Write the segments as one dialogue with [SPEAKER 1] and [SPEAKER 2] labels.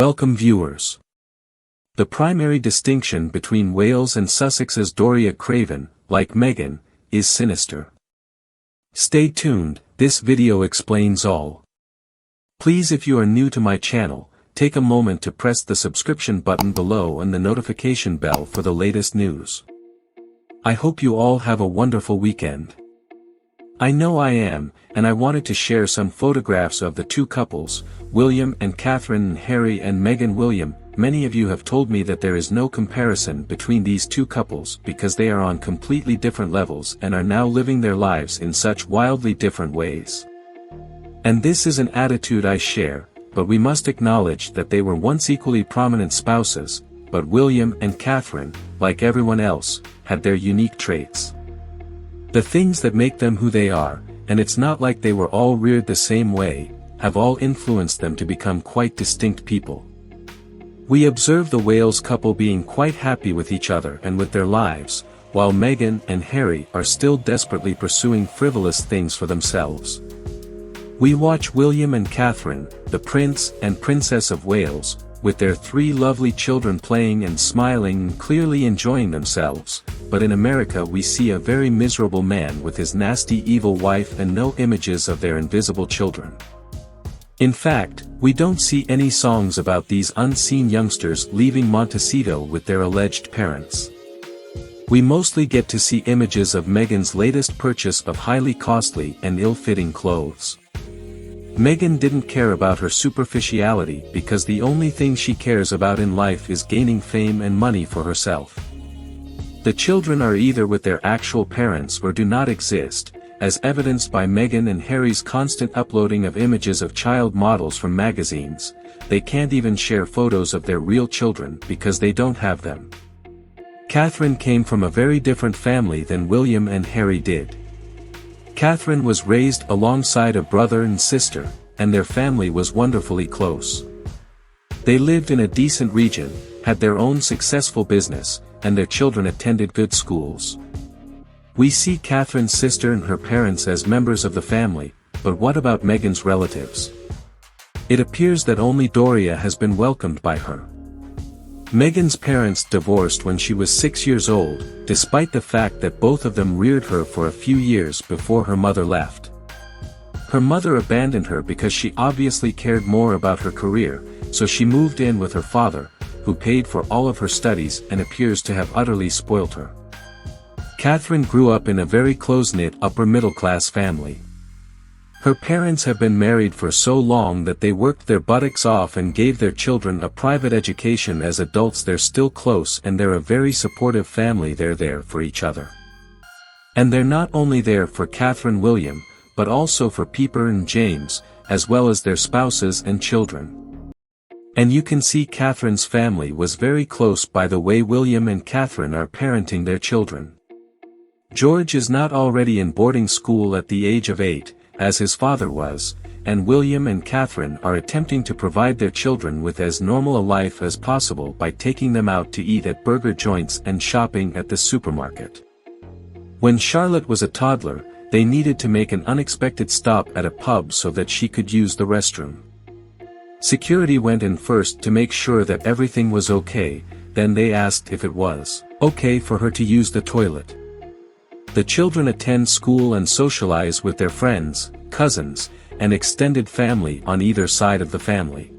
[SPEAKER 1] Welcome viewers. The primary distinction between Wales and Sussex's DORIA CRAVE, like Meghan, is sinister. Stay tuned, this video explains all. Please, if you are new to my channel, take a moment to press the subscription button below and the notification bell for the latest news. I hope you all have a wonderful weekend. I know I am, and I wanted to share some photographs of the two couples, William and Catherine, and Harry and Meghan. William, many of you have told me that there is no comparison between these two couples because they are on completely different levels and are now living their lives in such wildly different ways. And this is an attitude I share, but we must acknowledge that they were once equally prominent spouses, but William and Catherine, like everyone else, had their unique traits. The things that make them who they are, and it's not like they were all reared the same way, have all influenced them to become quite distinct people. We observe the Wales couple being quite happy with each other and with their lives, while Meghan and Harry are still desperately pursuing frivolous things for themselves. We watch William and Catherine, the Prince and Princess of Wales, with their three lovely children playing and smiling and clearly enjoying themselves, but in America we see a very miserable man with his nasty evil wife and no images of their invisible children. In fact, we don't see any songs about these unseen youngsters leaving Montecito with their alleged parents. We mostly get to see images of Meghan's latest purchase of highly costly and ill-fitting clothes. Meghan didn't care about her superficiality because the only thing she cares about in life is gaining fame and money for herself. The children are either with their actual parents or do not exist, as evidenced by Meghan and Harry's constant uploading of images of child models from magazines. They can't even share photos of their real children because they don't have them. Catherine came from a very different family than William and Harry did. Catherine was raised alongside a brother and sister, and their family was wonderfully close. They lived in a decent region, had their own successful business, and their children attended good schools. We see Catherine's sister and her parents as members of the family, but what about Meghan's relatives? It appears that only DORIA has been welcomed by her. Meghan's parents divorced when she was 6 years old, despite the fact that both of them reared her for a few years before her mother left. Her mother abandoned her because she obviously cared more about her career, so she moved in with her father, who paid for all of her studies and appears to have utterly spoilt her. Catherine grew up in a very close-knit upper-middle-class family. Her parents have been married for so long that they worked their buttocks off and gave their children a private education. As adults they're still close and they're a very supportive family. They're there for each other. And they're not only there for Catherine and William, but also for Pippa and James, as well as their spouses and children. And you can see Catherine's family was very close by the way William and Catherine are parenting their children. George is not already in boarding school at the age of 8, as his father was, and William and Catherine are attempting to provide their children with as normal a life as possible by taking them out to eat at burger joints and shopping at the supermarket. When Charlotte was a toddler, they needed to make an unexpected stop at a pub so that she could use the restroom. Security went in first to make sure that everything was okay, then they asked if it was okay for her to use the toilet. The children attend school and socialize with their friends, cousins, and extended family on either side of the family.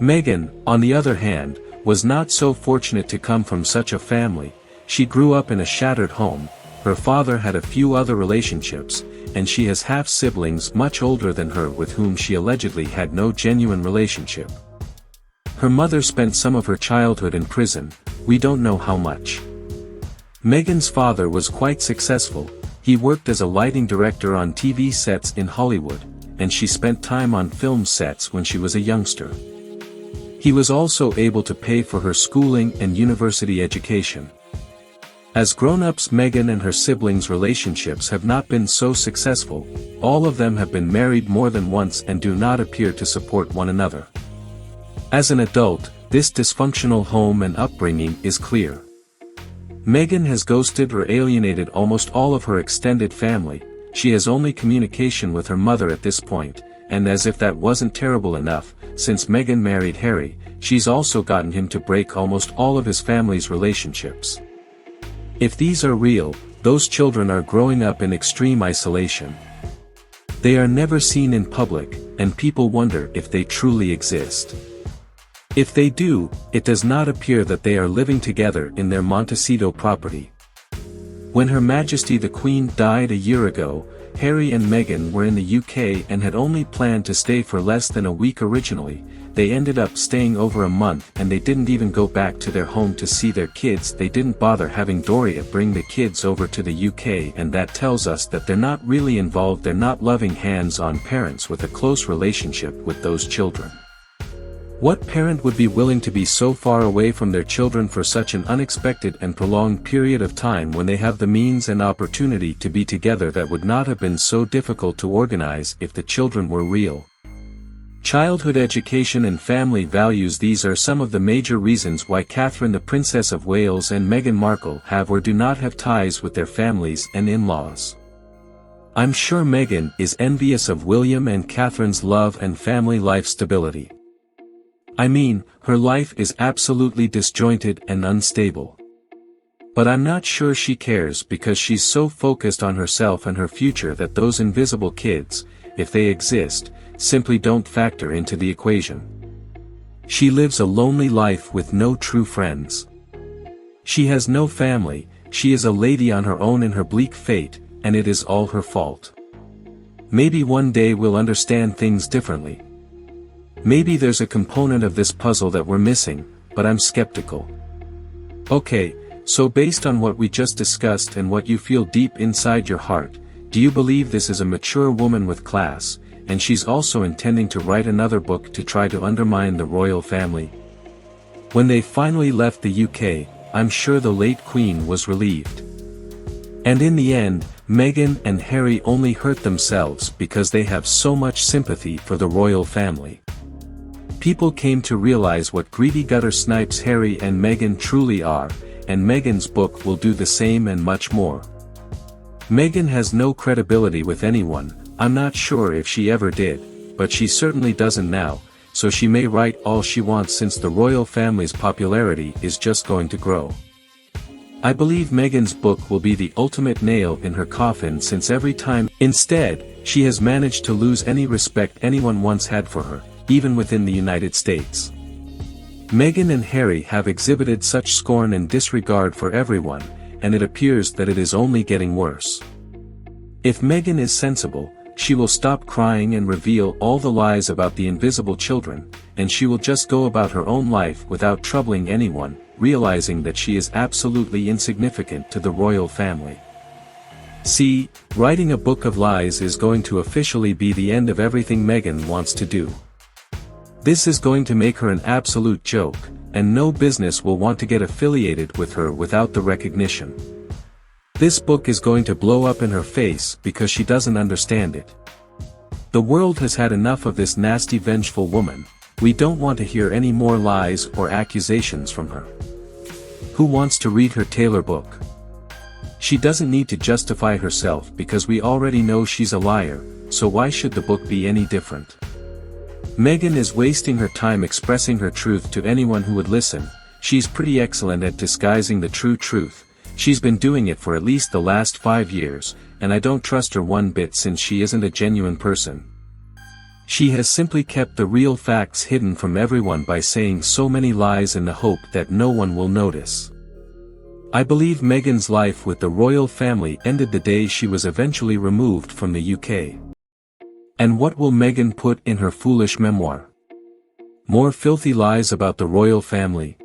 [SPEAKER 1] Meghan, on the other hand, was not so fortunate to come from such a family. She grew up in a shattered home, her father had a few other relationships, and she has half-siblings much older than her with whom she allegedly had no genuine relationship. Her mother spent some of her childhood in prison, we don't know how much. Meghan's father was quite successful, he worked as a lighting director on TV sets in Hollywood, and she spent time on film sets when she was a youngster. He was also able to pay for her schooling and university education. As grown-ups, Meghan and her siblings' relationships have not been so successful, all of them have been married more than once and do not appear to support one another. As an adult, this dysfunctional home and upbringing is clear. Meghan has ghosted or alienated almost all of her extended family, she has only communication with her mother at this point, and as if that wasn't terrible enough, since Meghan married Harry, she's also gotten him to break almost all of his family's relationships. If these are real, those children are growing up in extreme isolation. They are never seen in public, and people wonder if they truly exist. If they do, it does not appear that they are living together in their Montecito property. When Her Majesty the Queen died a year ago, Harry and Meghan were in the UK and had only planned to stay for less than a week originally. They ended up staying over a month, and they didn't even go back to their home to see their kids. They didn't bother having Doria bring the kids over to the UK, and that tells us that they're not really involved. They're not loving hands-on parents with a close relationship with those children. What parent would be willing to be so far away from their children for such an unexpected and prolonged period of time when they have the means and opportunity to be together? That would not have been so difficult to organize if the children were real. Childhood education and family values. These are some of the major reasons why Catherine the Princess of Wales and Meghan Markle have or do not have ties with their families and in-laws. I'm sure Meghan is envious of William and Catherine's love and family life stability. I mean, her life is absolutely disjointed and unstable. But I'm not sure she cares, because she's so focused on herself and her future that those invisible kids, if they exist, simply don't factor into the equation. She lives a lonely life with no true friends. She has no family. She is a lady on her own in her bleak fate, and it is all her fault. Maybe one day we'll understand things differently. Maybe there's a component of this puzzle that we're missing, but I'm skeptical. Okay, so based on what we just discussed and what you feel deep inside your heart, do you believe this is a mature woman with class, and she's also intending to write another book to try to undermine the royal family? When they finally left the UK, I'm sure the late Queen was relieved. And in the end, Meghan and Harry only hurt themselves because they have so much sympathy for the royal family. People came to realize what greedy gutter snipes Harry and Meghan truly are, and Meghan's book will do the same and much more. Meghan has no credibility with anyone. I'm not sure if she ever did, but she certainly doesn't now, so she may write all she wants since the royal family's popularity is just going to grow. I believe Meghan's book will be the ultimate nail in her coffin, since every time instead, she has managed to lose any respect anyone once had for her, even within the United States. Meghan and Harry have exhibited such scorn and disregard for everyone, and it appears that it is only getting worse. If Meghan is sensible, she will stop crying and reveal all the lies about the invisible children, and she will just go about her own life without troubling anyone, realizing that she is absolutely insignificant to the royal family. See, writing a book of lies is going to officially be the end of everything Meghan wants to do. This is going to make her an absolute joke, and no business will want to get affiliated with her without the recognition. This book is going to blow up in her face because she doesn't understand it. The world has had enough of this nasty, vengeful woman. We don't want to hear any more lies or accusations from her. Who wants to read her Taylor book? She doesn't need to justify herself because we already know she's a liar, so why should the book be any different? Meghan is wasting her time expressing her truth to anyone who would listen. She's pretty excellent at disguising the true truth. She's been doing it for at least the last 5 years, and I don't trust her one bit since she isn't a genuine person. She has simply kept the real facts hidden from everyone by saying so many lies in the hope that no one will notice. I believe Meghan's life with the royal family ended the day she was eventually removed from the UK. And what will Meghan put in her foolish memoir? More filthy lies about the royal family?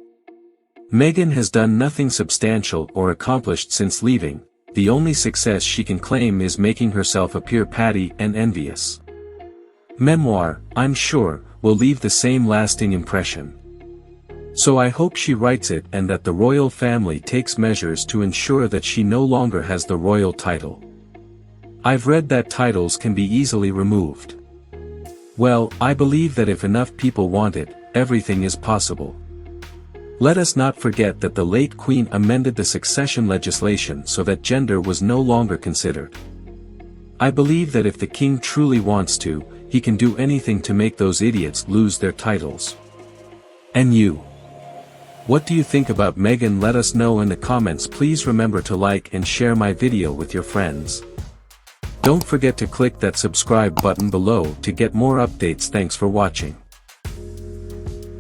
[SPEAKER 1] Meghan has done nothing substantial or accomplished since leaving. The only success she can claim is making herself appear patty and envious. Memoir, I'm sure, will leave the same lasting impression. So I hope she writes it and that the royal family takes measures to ensure that she no longer has the royal title. I've read that titles can be easily removed. Well, I believe that if enough people want it, everything is possible. Let us not forget that the late Queen amended the succession legislation so that gender was no longer considered. I believe that if the king truly wants to, he can do anything to make those idiots lose their titles. And you? What do you think about Meghan? Let us know in the comments. Please remember to like and share my video with your friends. Don't forget to click that subscribe button below to get more updates. Thanks for watching.